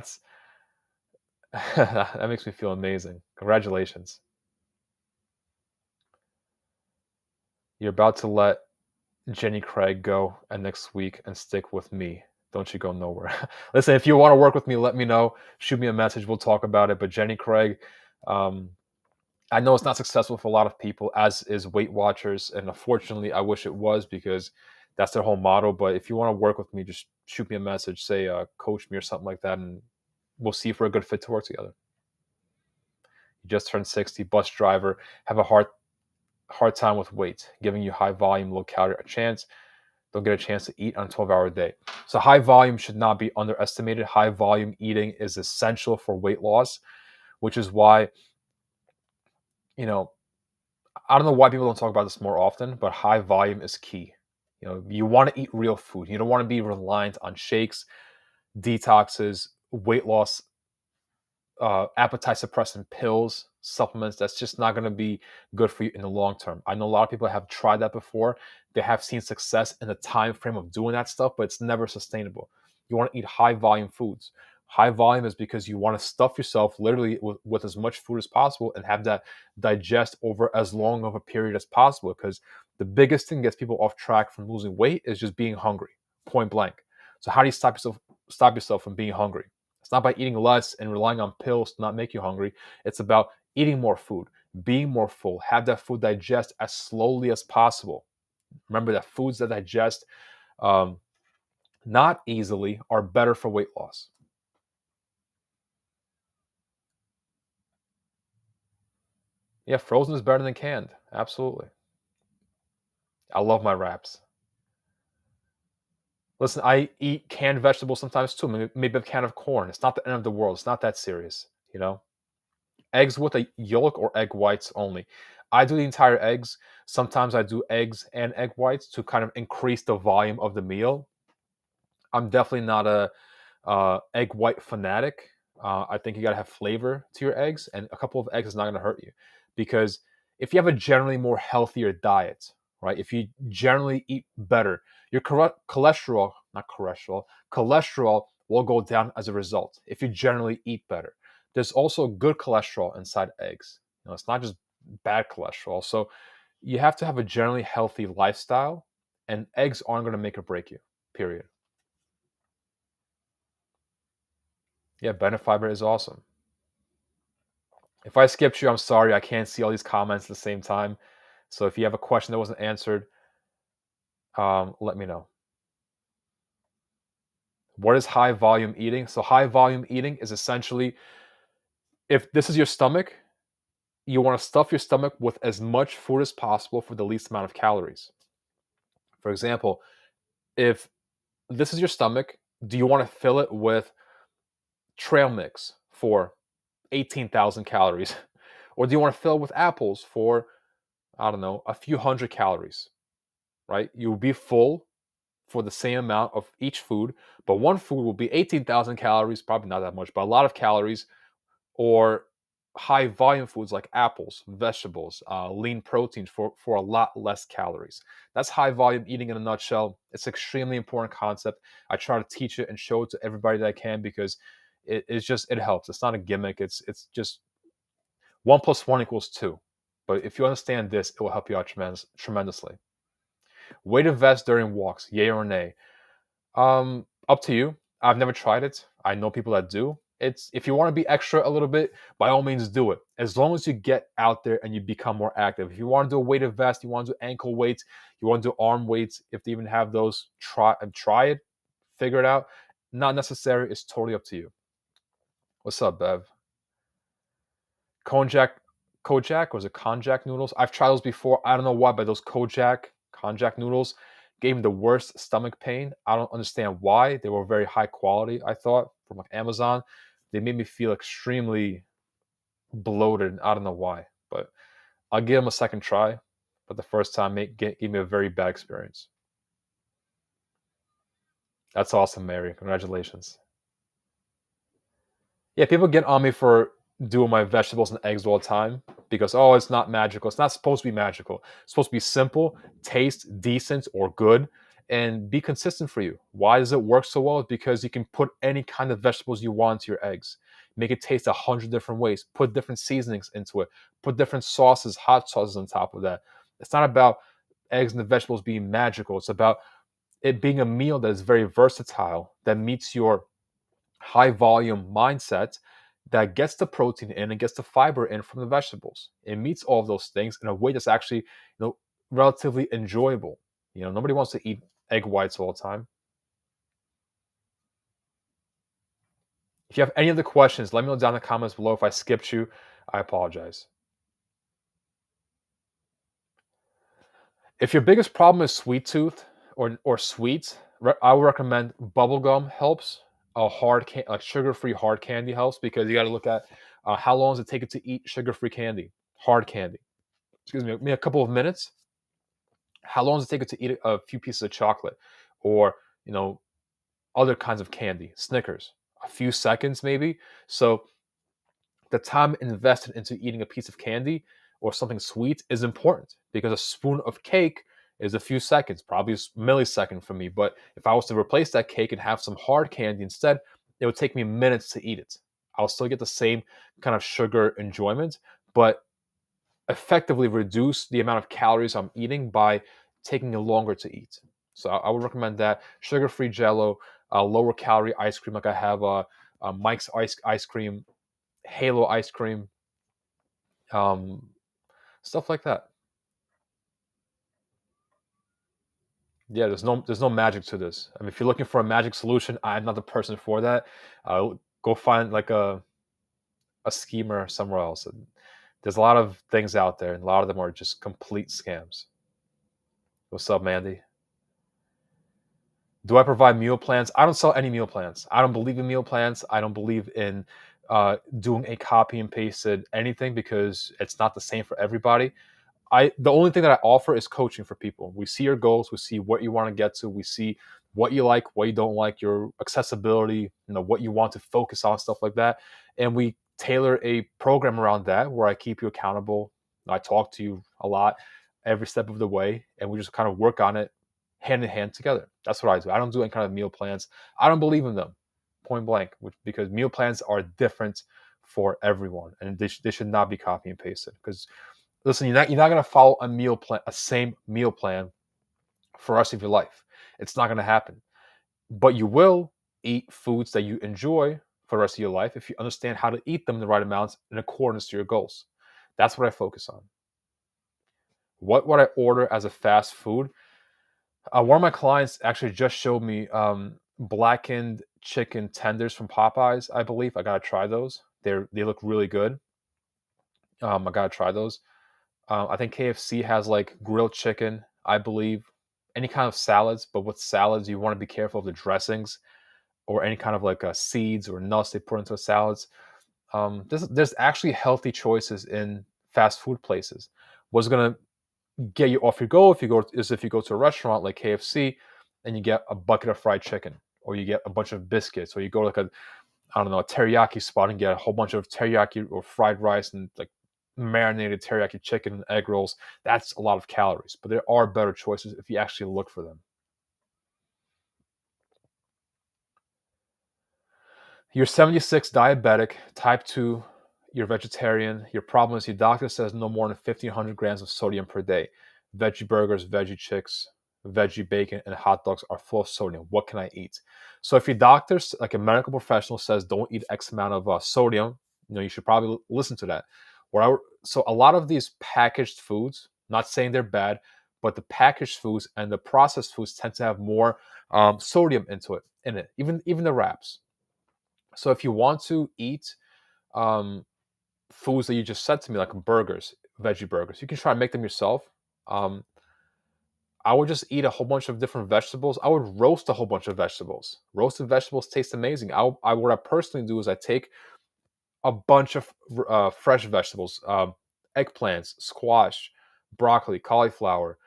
That makes me feel amazing. Congratulations. You're about to let Jenny Craig go and next week and stick with me. Don't you go nowhere. Listen, if you want to work with me, let me know. Shoot me a message. We'll talk about it. But Jenny Craig, um, I know it's not successful for a lot of people, as is Weight Watchers, and unfortunately, I wish it was because that's their whole motto. But if you want to work with me, just shoot me a message, say coach me or something like that, and we'll see if we're a good fit to work together. You just turned 60, bus driver, have a hard time with weight, giving you high volume, low calorie a chance. Don't get a chance to eat on a 12-hour day. So high volume should not be underestimated. High volume eating is essential for weight loss, which is why, you know, I don't know why people don't talk about this more often, but high volume is key. You want to eat real food. You don't want to be reliant on shakes, detoxes, weight loss, appetite suppressant pills, supplements. That's just not going to be good for you in the long term. I know a lot of people have tried that before. They have seen success in the time frame of doing that stuff, but it's never sustainable. You want to eat high volume foods. High volume is because you want to stuff yourself literally with as much food as possible and have that digest over as long of a period as possible. Because the biggest thing that gets people off track from losing weight is just being hungry, point blank. So how do you stop yourself from being hungry? It's not by eating less and relying on pills to not make you hungry. It's about eating more food, being more full, have that food digest as slowly as possible. Remember that foods that digest um, not easily are better for weight loss. Yeah, frozen is better than canned. Absolutely. I love my wraps. Listen, I eat canned vegetables sometimes too. Maybe a can of corn. It's not the end of the world. It's not that serious, you know? Eggs with a yolk or egg whites only. I do the entire eggs. Sometimes I do eggs and egg whites to kind of increase the volume of the meal. I'm definitely not a egg white fanatic. I think you gotta have flavor to your eggs, and a couple of eggs is not gonna hurt you, because if you have a generally more healthier diet, right? If you generally eat better, your cholesterol, not cholesterol will go down as a result. If you generally eat better, there's also good cholesterol inside eggs. It's not just bad cholesterol. So you have to have a generally healthy lifestyle, and eggs aren't gonna make or break you. Period. Yeah, Benefiber is awesome. If I skipped you, I'm sorry. I can't see all these comments at the same time. So if you have a question that wasn't answered, let me know. What is high volume eating? So high volume eating is essentially, if this is your stomach, you want to stuff your stomach with as much food as possible for the least amount of calories. For example, if this is your stomach, do you want to fill it with trail mix for 18,000 calories? Or do you want to fill it with apples for, I don't know, a few hundred calories, right? You'll be full for the same amount of each food, but one food will be 18,000 calories, probably not that much, but a lot of calories, or high volume foods like apples, vegetables, lean proteins for a lot less calories. That's high volume eating in a nutshell. It's an extremely important concept. I try to teach it and show it to everybody that I can, because it helps. It's not a gimmick. It's just 1 + 1 = 2. But if you understand this, it will help you out tremendously. Way to vest during walks, yay or nay? Up to you. I've never tried it. I know people that do. It's, if you want to be extra a little bit, by all means do it. As long as you get out there and you become more active. If you want to do a weighted vest, you want to do ankle weights, you want to do arm weights, if they even have those, try it, figure it out. Not necessary. It's totally up to you. What's up, Bev? Konjac, Kojak, was it Konjac noodles? I've tried those before. I don't know why, but those Konjac noodles gave me the worst stomach pain. I don't understand why. They were very high quality, I thought, from like Amazon. They made me feel extremely bloated. I don't know why, but I'll give them a second try. But the first time gave me a very bad experience. That's awesome, Mary. Congratulations. Yeah, people get on me for doing my vegetables and eggs all the time because, oh, it's not magical. It's not supposed to be magical. It's supposed to be simple, taste decent or good, and be consistent for you. Why does it work so well? Because you can put any kind of vegetables you want to your eggs. Make it taste 100 different ways. Put different seasonings into it. Put different sauces, hot sauces on top of that. It's not about eggs and the vegetables being magical. It's about it being a meal that is very versatile, that meets your high volume mindset, that gets the protein in and gets the fiber in from the vegetables. It meets all of those things in a way that's actually, relatively enjoyable. Nobody wants to eat egg whites all the time. If you have any other questions, let me know down in the comments below. If I skipped you, I apologize. If your biggest problem is sweet tooth or sweets, I would recommend bubblegum helps. A like sugar-free hard candy helps, because you got to look at how long does it take it to eat sugar-free candy, hard candy. Excuse me, maybe a couple of minutes. How long does it take it to eat a few pieces of chocolate, or other kinds of candy, Snickers? A few seconds maybe. So the time invested into eating a piece of candy or something sweet is important, because a spoon of cake is a few seconds, probably a millisecond for me. But if I was to replace that cake and have some hard candy instead, it would take me minutes to eat it. I'll still get the same kind of sugar enjoyment, but effectively reduce the amount of calories I'm eating by taking it longer to eat. So I would recommend that sugar-free Jello, lower calorie ice cream, like I have Mike's ice cream, Halo ice cream, um, stuff like that. Yeah, there's no magic to this. I mean, if you're looking for a magic solution, I'm not the person for that. Go find like a schemer somewhere else. And there's a lot of things out there, and a lot of them are just complete scams. What's up, Mandy? Do I provide meal plans? I don't sell any meal plans. I don't believe in meal plans. I don't believe in doing a copy and pasted anything, because it's not the same for everybody. The only thing that I offer is coaching for people. We see your goals, we see what you want to get to, we see what you like, what you don't like, your accessibility, what you want to focus on, stuff like that. And we tailor a program around that, where I keep you accountable. I talk to you a lot every step of the way, and we just kind of work on it hand in hand together. That's what I do. I don't do any kind of meal plans. I don't believe in them, point blank, because meal plans are different for everyone, and they should not be copy and pasted. Because listen, you're not going to follow a same meal plan for the rest of your life. It's not going to happen. But you will eat foods that you enjoy for the rest of your life if you understand how to eat them in the right amounts in accordance to your goals. That's what I focus on. What would I order as a fast food? One of my clients actually just showed me blackened chicken tenders from Popeyes. I believe I gotta try those. They look really good. I gotta try those. I think KFC has like grilled chicken, I believe. Any kind of salads, but with salads, you want to be careful of the dressings, or any kind of like seeds or nuts they put into salads. There's actually healthy choices in fast food places. What's gonna get you off your goal if you go to a restaurant like KFC and you get a bucket of fried chicken, or you get a bunch of biscuits, or you go like I don't know, a teriyaki spot and get a whole bunch of teriyaki or fried rice and like marinated teriyaki chicken and egg rolls. That's a lot of calories, but there are better choices if you actually look for them. You're 76, diabetic, type 2, you're vegetarian. Your problem is your doctor says no more than 1,500 grams of sodium per day. Veggie burgers, veggie chicks, veggie bacon, and hot dogs are full of sodium. What can I eat? So if your doctor, like a medical professional, says don't eat X amount of sodium, you should probably listen to that. So a lot of these packaged foods, not saying they're bad, but the packaged foods and the processed foods tend to have more sodium in it, even the wraps. So if you want to eat um, foods that you just said to me, like burgers, veggie burgers, you can try and make them yourself. Um, I would just eat a whole bunch of different vegetables. I would roast a whole bunch of vegetables. Roasted vegetables taste amazing. What I personally do is I take a bunch of fresh vegetables, eggplants, squash, broccoli, cauliflower,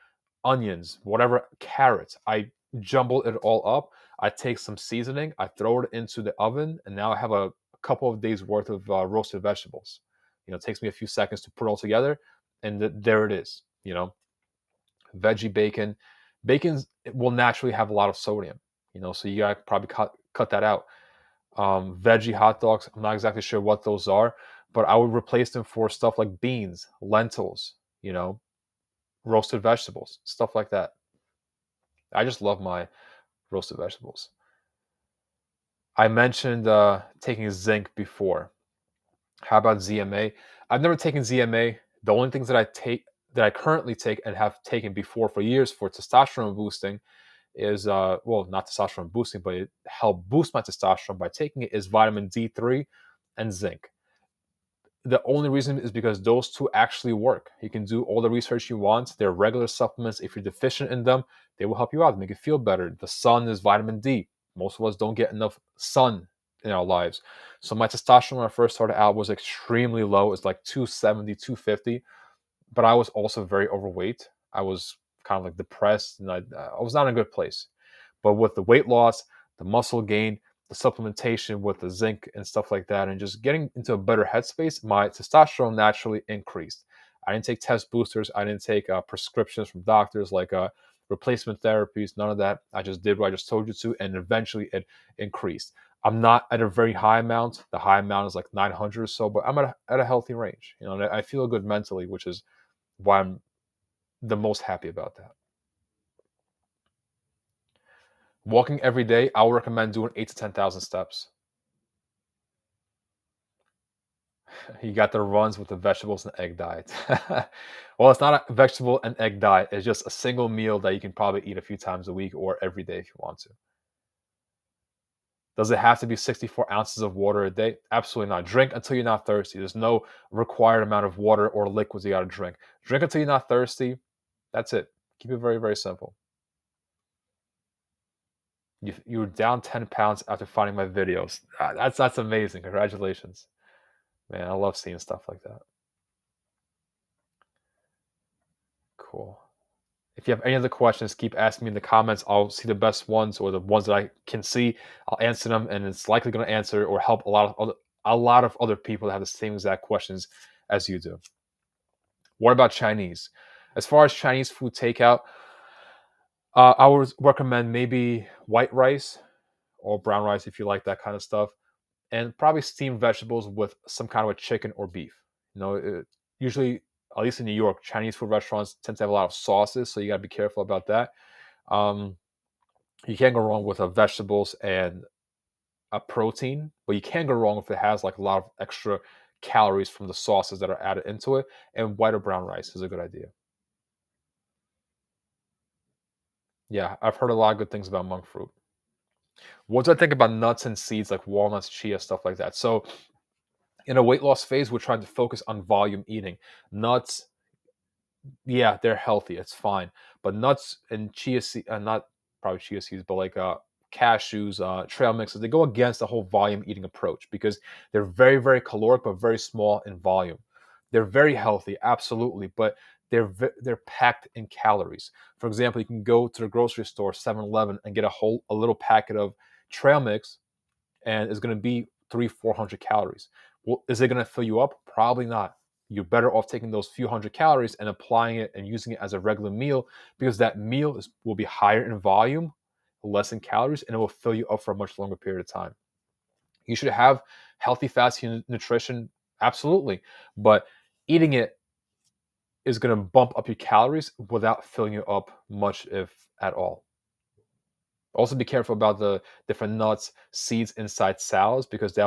onions, whatever, carrots. I jumble it all up. I take some seasoning, I throw it into the oven, and now I have a couple of days worth of roasted vegetables. It takes me a few seconds to put it all together, and there it is. Veggie bacon. Bacon will naturally have a lot of sodium. So you gotta probably cut that out. Veggie hot dogs. I'm not exactly sure what those are, but I would replace them for stuff like beans, lentils, roasted vegetables, stuff like that. I just love my roasted vegetables. I mentioned taking zinc before. How about ZMA? I've never taken ZMA. The only things that I currently take and have taken before for years for testosterone boosting is well, not testosterone boosting, but it helped boost my testosterone by taking it is vitamin D3 and zinc. The only reason is because those two actually work. You can do all the research you want. They're regular supplements. If you're deficient in them, they will help you out, make you feel better. The sun is vitamin D. Most of us don't get enough sun in our lives. So my testosterone when I first started out was extremely low. It's like 270, 250. But I was also very overweight. I was kind of like depressed and I was not in a good place. But with the weight loss, the muscle gain, the supplementation with the zinc and stuff like that, and just getting into a better headspace, my testosterone naturally increased. I didn't take test boosters. I didn't take prescriptions from doctors like replacement therapies, none of that. I just did what I just told you to, and eventually it increased. I'm not at a very high amount. The high amount is like 900 or so, but I'm at a healthy range. You know, and I feel good mentally, which is why I'm the most happy about that. Walking every day, I would recommend doing 8 to 10,000 steps. You got the runs with the vegetables and egg diet. Well, it's not a vegetable and egg diet. It's just a single meal that you can probably eat a few times a week or every day if you want to. Does it have to be 64 ounces of water a day? Absolutely not. Drink until you're not thirsty. There's no required amount of water or liquids you got to drink. Drink until you're not thirsty. That's it. Keep it very, very simple. You were down 10 pounds after finding my videos. That's amazing. Congratulations. Man, I love seeing stuff like that. Cool. If you have any other questions, keep asking me in the comments. I'll see the best ones or the ones that I can see. I'll answer them, and it's likely going to answer or help a lot of other people that have the same exact questions as you do. What about Chinese? As far as Chinese food takeout, I would recommend maybe white rice or brown rice if you like that kind of stuff, and probably steamed vegetables with some kind of a chicken or beef. You know, usually, at least in New York, Chinese food restaurants tend to have a lot of sauces, so you got to be careful about that. Um, you can't go wrong with a vegetables and a protein, but you can go wrong if it has like a lot of extra calories from the sauces that are added into it. And white or brown rice is a good idea. Yeah, I've heard a lot of good things about monk fruit. What do I think about nuts and seeds like walnuts, chia, stuff like that? So in a weight loss phase, we're trying to focus on volume eating. Nuts, yeah, they're healthy. It's fine. But nuts and chia seeds, not probably chia seeds, but like cashews, trail mixes, they go against the whole volume eating approach because they're very, very caloric, but very small in volume. They're very healthy, absolutely, but they're packed in calories. For example, you can go to the grocery store, 7-Eleven, and get a little packet of trail mix, and it's going to be 300-400 calories. Well, is it going to fill you up? Probably not. You're better off taking those few hundred calories and applying it and using it as a regular meal because that meal will be higher in volume, less in calories, and it will fill you up for a much longer period of time. You should have healthy fasting nutrition, absolutely, but eating it is going to bump up your calories without filling you up much, if at all. Also, be careful about the different nuts, seeds inside salads because they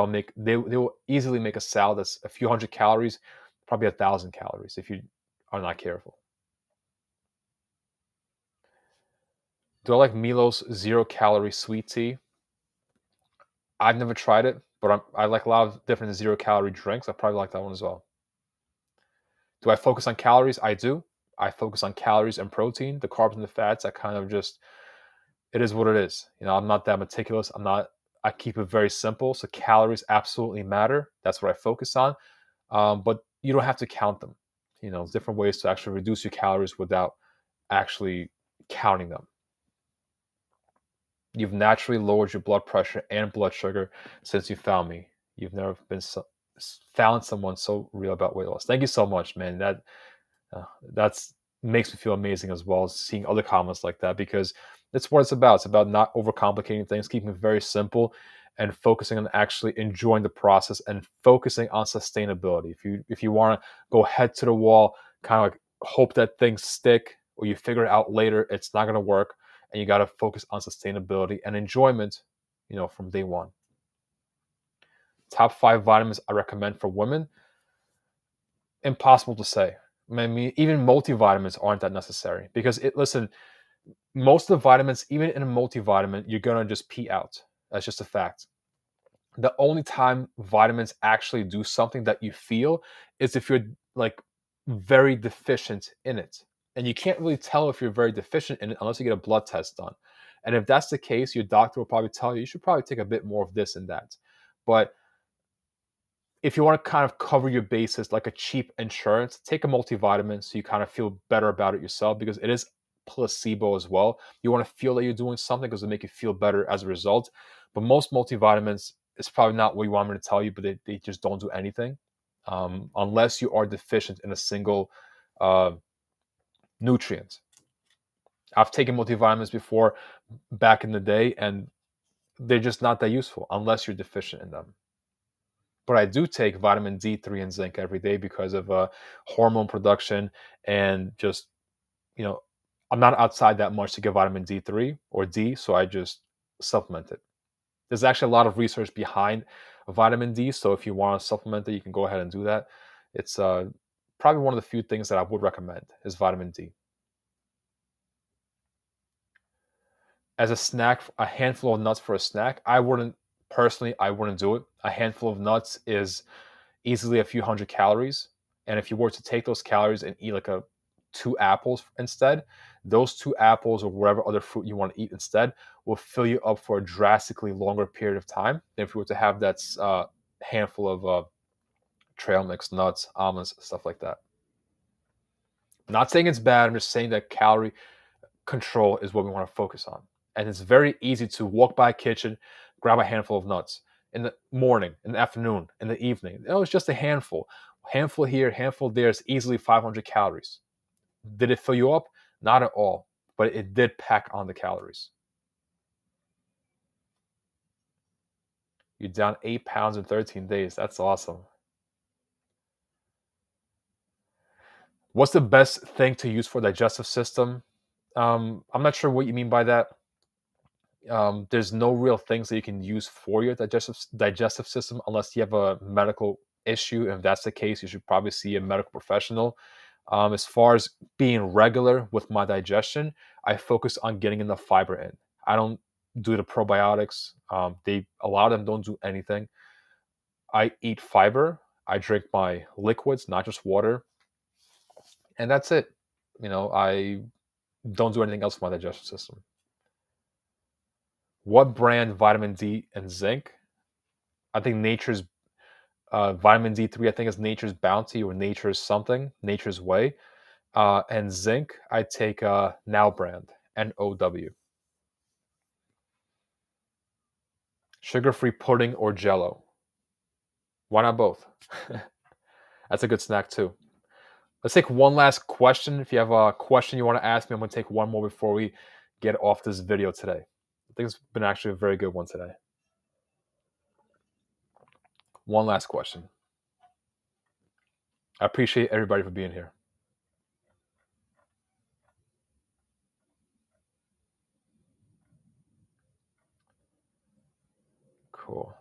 will easily make a salad that's a few hundred calories, probably 1,000 calories if you are not careful. Do I like Milo's 0 calorie sweet tea? I've never tried it, but I like a lot of different 0 calorie drinks. I probably like that one as well. Do I focus on calories? I do. I focus on calories and protein. The carbs and the fats, I kind of just it is what it is. You know, I'm not that meticulous. I keep it very simple. So calories absolutely matter. That's what I focus on. But you don't have to count them. You know, different ways to actually reduce your calories without actually counting them. You've naturally lowered your blood pressure and blood sugar since you found me. You've never found someone so real about weight loss. Thank you so much, man. That's makes me feel amazing as well as seeing other comments like that because it's what it's about. It's about not overcomplicating things, keeping it very simple, and focusing on actually enjoying the process and focusing on sustainability. If you want to go head to the wall, kind of like hope that things stick, or you figure it out later, it's not going to work, and you got to focus on sustainability and enjoyment, from day one. Top 5 vitamins I recommend for women, impossible to say. I mean, even multivitamins aren't that necessary because listen, most of the vitamins, even in a multivitamin, you're gonna just pee out. That's just a fact. The only time vitamins actually do something that you feel is if you're like very deficient in it. And you can't really tell if you're very deficient in it unless you get a blood test done. And if that's the case, your doctor will probably tell you you should probably take a bit more of this and that. But if you want to kind of cover your bases like a cheap insurance, take a multivitamin so you kind of feel better about it yourself because it is placebo as well. You want to feel that you're doing something because it make you feel better as a result. But most multivitamins, it's probably not what you want me to tell you, but they just don't do anything unless you are deficient in a single uh, nutrient. I've taken multivitamins before back in the day, and they're just not that useful unless you're deficient in them. But I do take vitamin D3 and zinc every day because of hormone production and just, you know, I'm not outside that much to get vitamin D3 or D, so I just supplement it. There's actually a lot of research behind vitamin D, so if you want to supplement it, you can go ahead and do that. It's probably one of the few things that I would recommend is vitamin D. As a snack, a handful of nuts for a snack, I wouldn't do it. A handful of nuts is easily a few hundred calories. And if you were to take those calories and eat like a 2 apples instead, those 2 apples or whatever other fruit you want to eat instead will fill you up for a drastically longer period of time than if you were to have that handful of trail mix, nuts, almonds, stuff like that. I'm not saying it's bad. I'm just saying that calorie control is what we want to focus on. And it's very easy to walk by a kitchen, grab a handful of nuts in the morning, in the afternoon, in the evening. It's just a handful. Handful here, handful there is easily 500 calories. Did it fill you up? Not at all, but it did pack on the calories. You're down 8 pounds in 13 days. That's awesome. What's the best thing to use for digestive system? I'm not sure what you mean by that. There's no real things that you can use for your digestive system unless you have a medical issue. If that's the case, you should probably see a medical professional. As far as being regular with my digestion, I focus on getting enough fiber in. I don't do the probiotics. A lot of them don't do anything. I eat fiber. I drink my liquids, not just water, and that's it. I don't do anything else for my digestion system. What brand vitamin D and zinc? I think Nature's vitamin D3, I think is Nature's Bounty or Nature's something, Nature's Way. And zinc, I take Now brand, NOW. Sugar-free pudding or jello? Why not both? That's a good snack too. Let's take one last question. If you have a question you want to ask me, I'm going to take one more before we get off this video today. I think it's been actually a very good one today. One last question. I appreciate everybody for being here. Cool.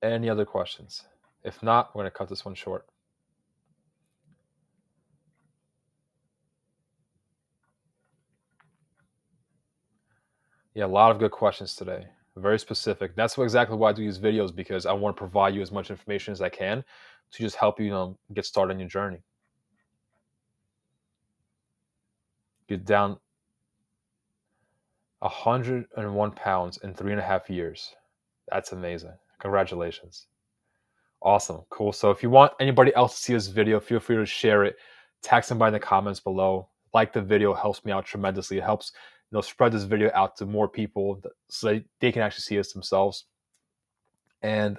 Any other questions? If not, we're going to cut this one short. Yeah, a lot of good questions today. Very specific. That's exactly why I do these videos, because I want to provide you as much information as I can to just help you, get started on your journey. You're down 101 pounds in 3.5 years. That's amazing. Congratulations. Awesome. Cool. So if you want anybody else to see this video, feel free to share it. Tag somebody in the comments below. Like the video, helps me out tremendously. It helps spread this video out to more people so they can actually see this themselves. And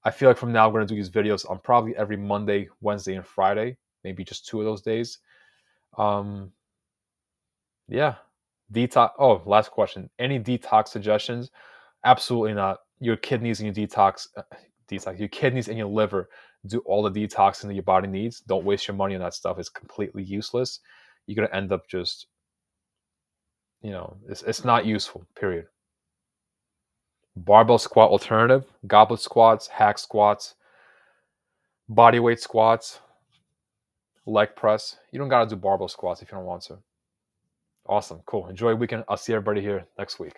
I feel like from now, we're going to do these videos on probably every Monday, Wednesday, and Friday. Maybe just 2 of those days. Yeah. Detox. Oh, last question. Any detox suggestions? Absolutely not. Your kidneys and your detox. Your kidneys and your liver do all the detoxing that your body needs. Don't waste your money on that stuff. It's completely useless. You're gonna end up just, it's not useful. Period. barbell squat alternative, goblet squats, hack squats, body weight squats, leg press. You don't got to do barbell squats if you don't want to. Awesome. Cool. Enjoy your weekend. I'll see everybody here next week.